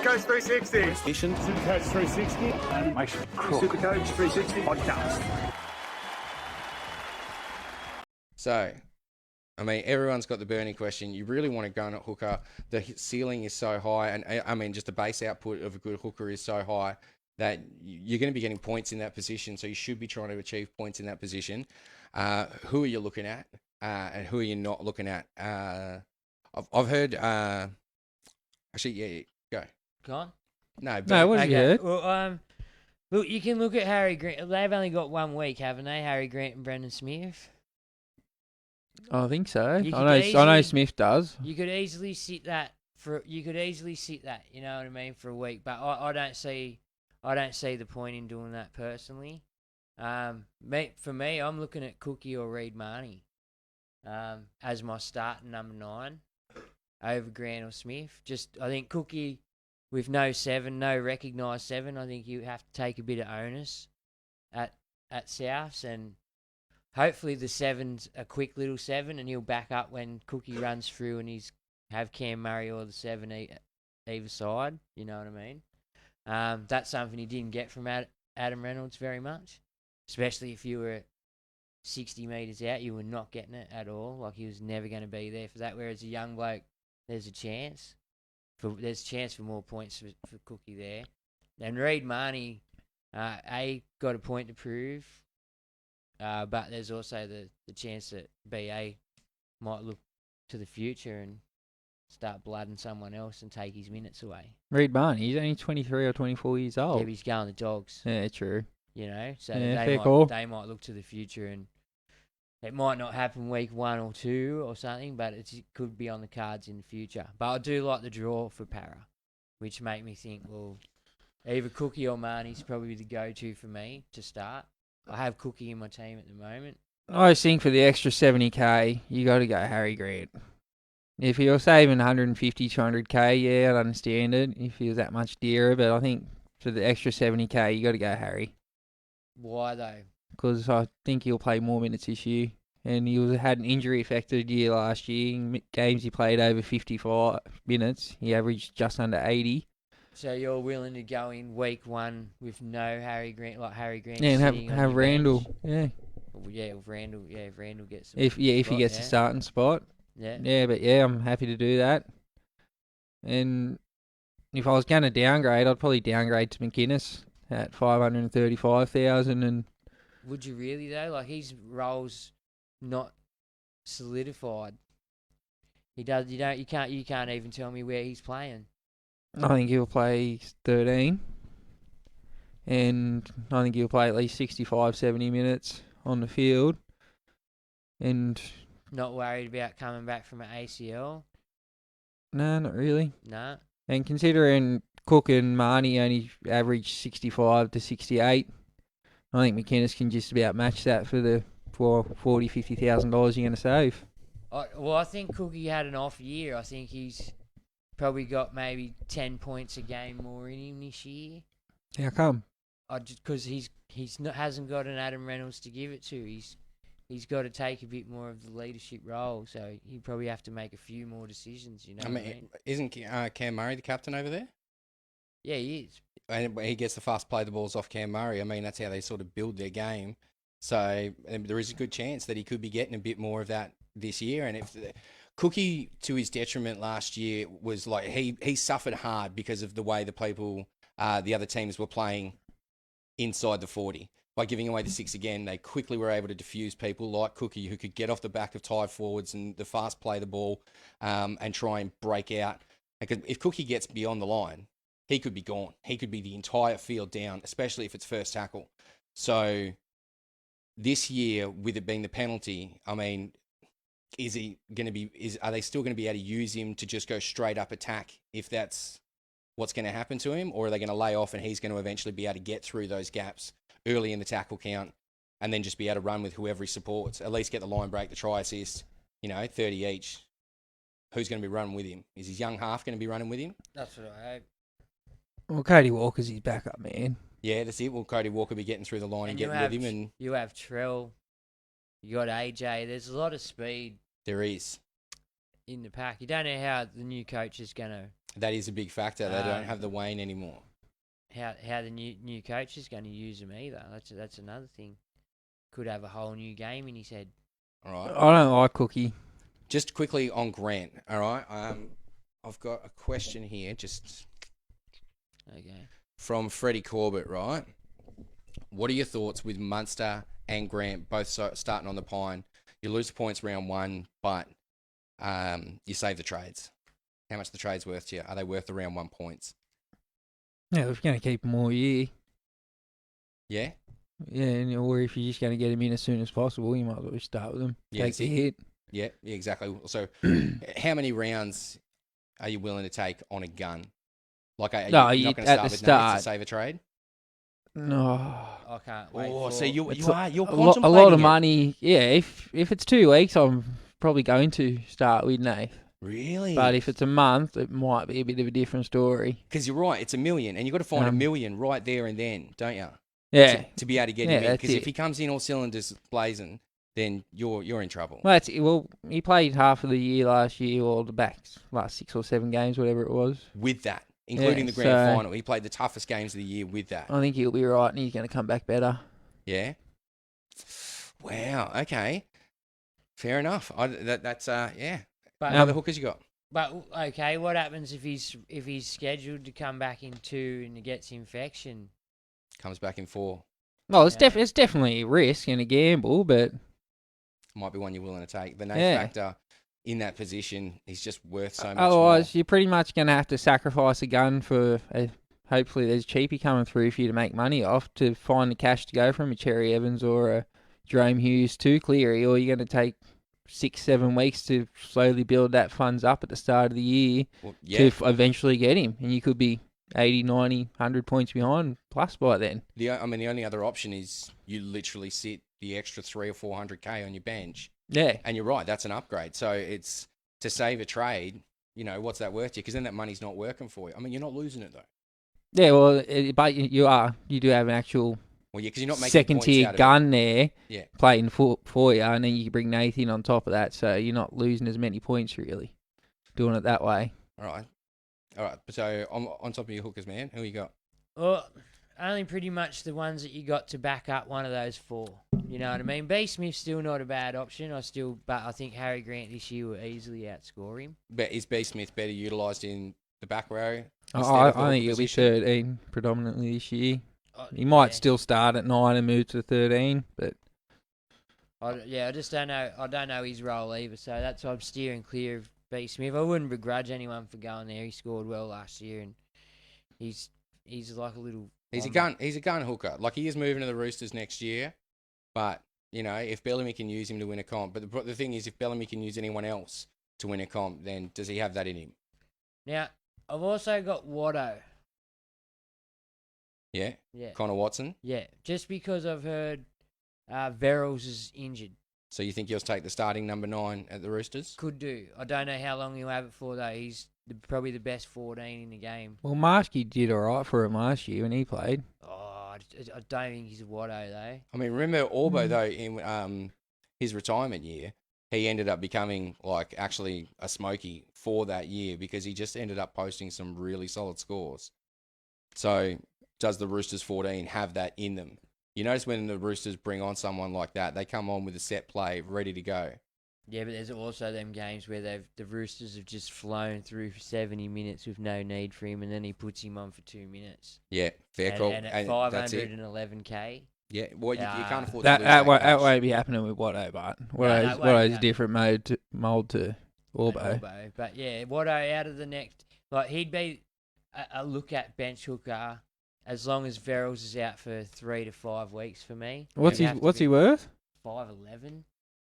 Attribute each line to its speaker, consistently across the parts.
Speaker 1: Supercoach 360.
Speaker 2: Mission.
Speaker 1: Supercoach 360. Animation. Supercoach 360 podcast.
Speaker 2: So, I mean, everyone's got the burning question. You really want to go on at hooker. The ceiling is so high, and I mean, just the base output of a good hooker is so high that you're going to be getting points in that position. So you should be trying to achieve points in that position. Who are you looking at, and who are you not looking at? I've heard. Actually, yeah, go.
Speaker 3: Go on.
Speaker 2: No,
Speaker 4: what have you heard?
Speaker 3: Well, look, you can look at Harry Grant. They've only got 1 week, haven't they? Harry Grant and Brendan Smith.
Speaker 4: I think so.
Speaker 3: You
Speaker 4: I know Smith does.
Speaker 3: You could easily sit that. You know what I mean, for a week. But I don't see the point in doing that personally. For me, I'm looking at Cookie or Reed Marnie as my starting number 9 over Grant or Smith. I think Cookie with no recognised 7. I think you have to take a bit of onus at Souths, and hopefully the 7's a quick little 7, and he'll back up when Cookie runs through and he's have Cam Murray or the 7 either side. You know what I mean? That's something he didn't get from Adam Reynolds very much, especially if you were 60 metres out. You were not getting it at all. Like, he was never going to be there for that. Whereas a young bloke, there's a chance. There's a chance for more points for Cookie there. And Reed Marnie, got a point to prove. But there's also the chance that BA might look to the future and start blooding someone else and take his minutes away.
Speaker 4: Reed Marnie, he's only 23 or 24 years old.
Speaker 3: Yeah, but he's going to Dogs.
Speaker 4: Yeah, true.
Speaker 3: You know, so
Speaker 4: yeah,
Speaker 3: they might look to the future, and it might not happen week 1 or 2 or something, but it could be on the cards in the future. But I do like the draw for Para, which make me think, well, either Cookie or Marnie's probably the go-to for me to start. I have Cookie in my team at the moment.
Speaker 4: I think for the extra 70k, you got to go Harry Grant. If you're saving 150, 200k, yeah, I'd understand it if he was that much dearer, but I think for the extra 70k, you got to go Harry.
Speaker 3: Why though?
Speaker 4: Because I think he'll play more minutes this year, and he had an injury-affected year last year. In games he played over 55 minutes, he averaged just under 80.
Speaker 3: So you're willing to go in week 1 with no Harry Grant, like Harry Grant?
Speaker 4: Yeah, and have Randall.
Speaker 3: Bench?
Speaker 4: Yeah.
Speaker 3: Well, yeah, if Randall gets.
Speaker 4: If he gets a starting spot.
Speaker 3: Yeah.
Speaker 4: Yeah, but yeah, I'm happy to do that. And if I was going to downgrade, I'd probably downgrade to McInnes at 535,000. And
Speaker 3: would you really though? Like, his role's not solidified. He does. You can't even tell me where he's playing.
Speaker 4: I think he'll play 13. And I think he'll play at least 65, 70 minutes on the field. And
Speaker 3: not worried about coming back from an ACL?
Speaker 4: No, not really.
Speaker 3: No.
Speaker 4: And considering Cook and Marnie only average 65 to 68, I think McInnes can just about match that for the $40,000, $50,000 you're going to save.
Speaker 3: I think Cookie had an off year. I think he's probably got maybe 10 points a game more in him this year.
Speaker 4: How come?
Speaker 3: Because he hasn't got an Adam Reynolds to give it to. He's got to take a bit more of the leadership role, so he'd probably have to make a few more decisions, you know. I mean,
Speaker 2: isn't Cam Murray the captain over there?
Speaker 3: Yeah, he is.
Speaker 2: And he gets the fast play the balls off Cam Murray. I mean, that's how they sort of build their game. So there is a good chance that he could be getting a bit more of that this year. And if Cookie, to his detriment last year, was like he suffered hard because of the way the other teams were playing inside the 40. By giving away the 6 again, they quickly were able to diffuse people like Cookie, who could get off the back of tied forwards and the fast play the ball and try and break out. Because if Cookie gets beyond the line, he could be gone. He could be the entire field down, especially if it's first tackle. So this year, with it being the penalty, I mean, are they still going to be able to use him to just go straight up attack if that's what's going to happen to him? Or are they going to lay off and he's going to eventually be able to get through those gaps early in the tackle count and then just be able to run with whoever he supports, at least get the line break, the try assist, 30 each. Who's going to be running with him? Is his young half going to be running with him?
Speaker 3: That's what I hope.
Speaker 4: Well, Cody Walker's his backup man.
Speaker 2: Yeah, that's it. Will Cody Walker be getting through the line and getting with him? And
Speaker 3: you have Trell, you got AJ. There's a lot of speed.
Speaker 2: There is.
Speaker 3: in the pack. You don't know how the new coach is going to.
Speaker 2: That is a big factor. They don't have the Wayne anymore.
Speaker 3: How the new coach is going to use him either. That's another thing. Could have a whole new game in his head.
Speaker 2: All right.
Speaker 4: I don't like Cookie.
Speaker 2: Just quickly on Grant. All right. I've got a question here. Just
Speaker 3: Okay.
Speaker 2: from Freddie Corbett. Right. What are your thoughts with Munster and Grant both starting on the Pine? You lose the points round 1, but you save the trades. How much the trades worth to you? Are they worth the round 1 points?
Speaker 4: Yeah, if you're going to keep them all year.
Speaker 2: Yeah.
Speaker 4: Yeah, or if you're just going to get him in as soon as possible, you might as well just start with them.
Speaker 2: Yeah,
Speaker 4: Take the hit.
Speaker 2: Yeah, exactly. So, how many rounds are you willing to take on a gun? Like, you're not going to start with Nuggets to save a trade?
Speaker 4: No.
Speaker 3: I can't wait.
Speaker 2: Oh, so you're
Speaker 4: a
Speaker 2: contemplating
Speaker 4: lot of
Speaker 2: it.
Speaker 4: money. Yeah, if it's 2 weeks, I'm probably going to start with Nath.
Speaker 2: Really?
Speaker 4: But if it's a month, it might be a bit of a different story.
Speaker 2: Because you're right, it's $1 million, and you've got to find $1 million right there and then, don't you?
Speaker 4: Yeah.
Speaker 2: To be able to get him in. Because if he comes in all cylinders blazing, then you're in trouble.
Speaker 4: Well, he played half of the year last year, or last 6 or 7 games, whatever it was.
Speaker 2: With that, including the grand final. He played the toughest games of the year with that.
Speaker 4: I think he'll be right, and he's going to come back better.
Speaker 2: Yeah? Wow, okay. Fair enough. That's yeah.
Speaker 3: But
Speaker 2: How other hookers you got?
Speaker 3: But okay, what happens if he's scheduled to come back in 2 and he gets infection?
Speaker 2: Comes back in 4.
Speaker 4: Well, it's definitely a risk and a gamble, but
Speaker 2: Might be one you're willing to take. The Nate factor in that position, he's just worth so much more.
Speaker 4: Otherwise, you're pretty much going to have to sacrifice a gun for hopefully there's cheapie coming through for you to make money off to find the cash to go from a Cherry Evans or a Jerome Hughes to Cleary, or you're going to take 6-7 weeks to slowly build that funds up at the start of the year to eventually get him, and you could be 80, 90, 100 points behind plus by then.
Speaker 2: The only other option is you literally sit the extra 300 or 400k on your bench.
Speaker 4: Yeah.
Speaker 2: And you're right, that's an upgrade. So it's to save a trade, what's that worth to you? Because then that money's not working for you. I mean, you're not losing it though.
Speaker 4: Yeah, well, but you do have an actual
Speaker 2: because you're not making
Speaker 4: second
Speaker 2: points
Speaker 4: tier
Speaker 2: out of
Speaker 4: gun there,
Speaker 2: playing
Speaker 4: for you, and then you bring Nathan on top of that, so you're not losing as many points really, doing it that way.
Speaker 2: All right. So on top of your hookers, man, who you got?
Speaker 3: Well, only pretty much the ones that you got to back up one of those 4. You know what I mean? B. Smith's still not a bad option. But I think Harry Grant this year will easily outscore him.
Speaker 2: But is B. Smith better utilised in the back row?
Speaker 4: I think he'll be 13 predominantly this year. He might still start at 9 and move to 13, but
Speaker 3: I just don't know. I don't know his role either, so that's why I'm steering clear of B. Smith. I wouldn't begrudge anyone for going there. He scored well last year, and he's like a little.
Speaker 2: He's a gun hooker. Like, he is moving to the Roosters next year, but if Bellamy can use him to win a comp, but the thing is, if Bellamy can use anyone else to win a comp, then does he have that in him?
Speaker 3: Now, I've also got Watto.
Speaker 2: Yeah.
Speaker 3: Yeah.
Speaker 2: Connor Watson.
Speaker 3: Yeah, just because I've heard Verrills is injured.
Speaker 2: So you think he'll take the starting number 9 at the Roosters?
Speaker 3: Could do. I don't know how long he'll have it for though. He's probably the best 14 in the game.
Speaker 4: Well, Marshke did all right for him last year when he played.
Speaker 3: Oh, I don't think he's a Watto though.
Speaker 2: I mean, remember Orbo though in his retirement year, he ended up becoming like actually a smoky for that year because he just ended up posting some really solid scores. So does the Roosters 14 have that in them? You notice when the Roosters bring on someone like that, they come on with a set play ready to go.
Speaker 3: Yeah, but there's also them games where the Roosters have just flown through for 70 minutes with no need for him, and then he puts him on for 2 minutes.
Speaker 2: Yeah, fair call.
Speaker 3: And at 511k.
Speaker 2: Yeah, well, you can't afford
Speaker 4: that.
Speaker 2: to lose
Speaker 4: That won't be happening with Watto, but Watto's a different mould to Orbo.
Speaker 3: But yeah, Watto out of the next, like he'd be a look at bench hooker as long as Verrills is out for 3 to 5 weeks for me.
Speaker 4: What's he worth?
Speaker 3: 5'11".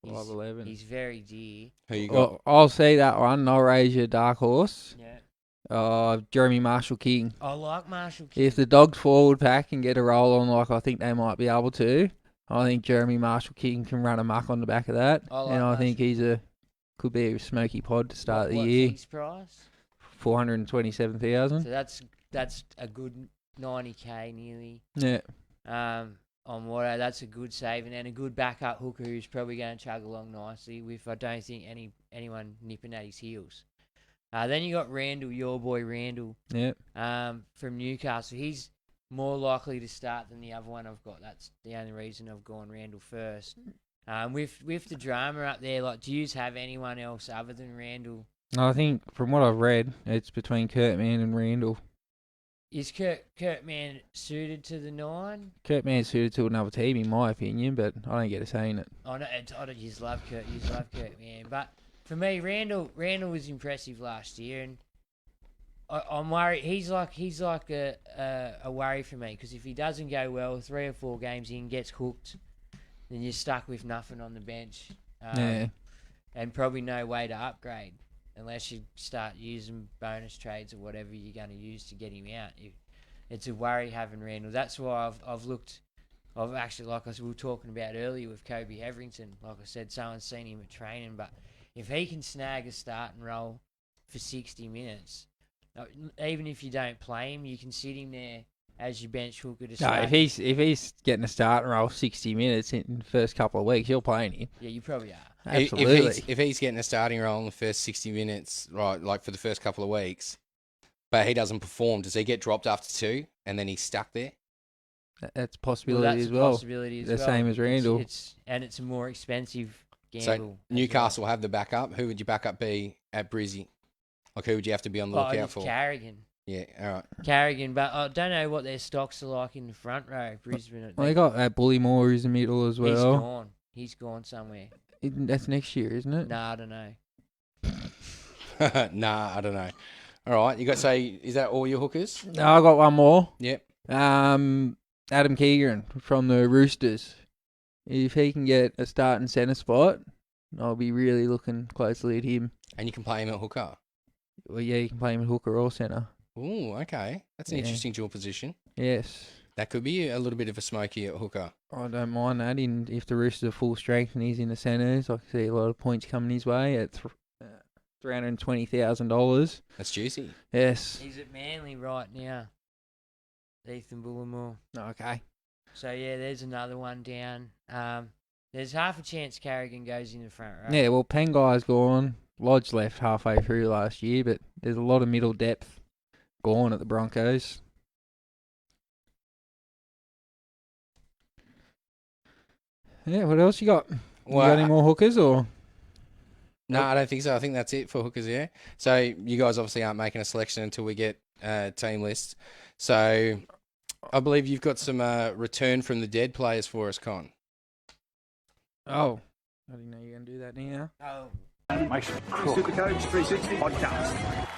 Speaker 4: 5'11".
Speaker 3: He's very dear.
Speaker 2: Who you got?
Speaker 4: Well, I'll see that one, and I'll raise your dark horse.
Speaker 3: Yeah.
Speaker 4: Jeremy Marshall-King.
Speaker 3: I like Marshall-King.
Speaker 4: If the Dogs forward pack can get a roll on like I think they might be able to, I think Jeremy Marshall-King can run amok on the back of that. I think could be a smoky pod to start the year.
Speaker 3: What's his price?
Speaker 4: 427,000.
Speaker 3: So that's a good 90k nearly.
Speaker 4: Yeah.
Speaker 3: On that's a good saving and a good backup hooker who's probably going to chug along nicely. I don't think anyone nipping at his heels. Then you got Randall, your boy Randall,
Speaker 4: Yep.
Speaker 3: from Newcastle. He's more likely to start than the other one I've got. That's the only reason I've gone Randall first. With the drama up there, like, do you have anyone else other than Randall?
Speaker 4: I think from what I've read, it's between Kurtman and Randall.
Speaker 3: Is Kurtman suited to the 9?
Speaker 4: Kurtman's suited to another team, in my opinion, but I don't get a say in it.
Speaker 3: I don't just love Kurt. You love Kurtman, but for me, Randall was impressive last year, and I'm worried. He's like a worry for me, because if he doesn't go well, 3 or 4 games in, gets hooked, then you're stuck with nothing on the bench, and probably no way to upgrade unless you start using bonus trades or whatever you're going to use to get him out. It's a worry having Randall. That's why I've actually, like we were talking about earlier with Kobe Hetherington, like I said, someone's seen him at training, but if he can snag a starting role for 60 minutes, even if you don't play him, you can sit him there as your bench hooker to start.
Speaker 4: No, if he's getting a starting role 60 minutes in the first couple of weeks, you're playing him.
Speaker 3: Yeah, you probably are.
Speaker 4: Absolutely.
Speaker 2: If he's getting a starting role in the first 60 minutes, right, like for the first couple of weeks, but he doesn't perform, does he get dropped after 2 and then he's stuck there?
Speaker 4: That's a possibility as well. The same as Randall.
Speaker 3: It's a more expensive gamble.
Speaker 2: So Newcastle have the backup. Who would your backup be at Brizzy? Like, who would you have to be on the lookout for?
Speaker 3: Carrigan.
Speaker 2: Yeah, all right.
Speaker 3: Carrigan, but I don't know what their stocks are like in the front row. Brisbane.
Speaker 4: Well, they got Bullymore who's in the middle as well.
Speaker 3: He's gone somewhere.
Speaker 4: That's next year, isn't it?
Speaker 3: Nah, I don't know.
Speaker 2: Nah, I don't know. All right, you got to say, is that all your hookers?
Speaker 4: No, I got one more.
Speaker 2: Yep.
Speaker 4: Adam Keegan from the Roosters. If he can get a starting centre spot, I'll be really looking closely at him.
Speaker 2: And you can play him at hooker?
Speaker 4: Well, yeah, you can play him at hooker or centre.
Speaker 2: Ooh, okay. That's an interesting dual position.
Speaker 4: Yes.
Speaker 2: That could be a little bit of a smoky at hooker.
Speaker 4: I don't mind that. If the Roosters are full strength and he's in the centres, I can see a lot of points coming his way at $320,000.
Speaker 2: That's juicy.
Speaker 4: Yes.
Speaker 3: He's at Manly right now. Ethan Bullimore.
Speaker 4: Okay.
Speaker 3: So, yeah, there's another one down. There's half a chance Carrigan goes in the front row.
Speaker 4: Yeah, well, Pengai's gone. Lodge left halfway through last year, but there's a lot of middle depth gone at the Broncos. Yeah, what else you got? You got any more hookers or?
Speaker 2: No, I don't think so. I think that's it for hookers, yeah. So you guys obviously aren't making a selection until we get team lists. So I believe you've got some return from the dead players for us, Con.
Speaker 4: Oh, I didn't know you were going to do that now.
Speaker 3: Oh.
Speaker 1: Supercoach 360 podcast.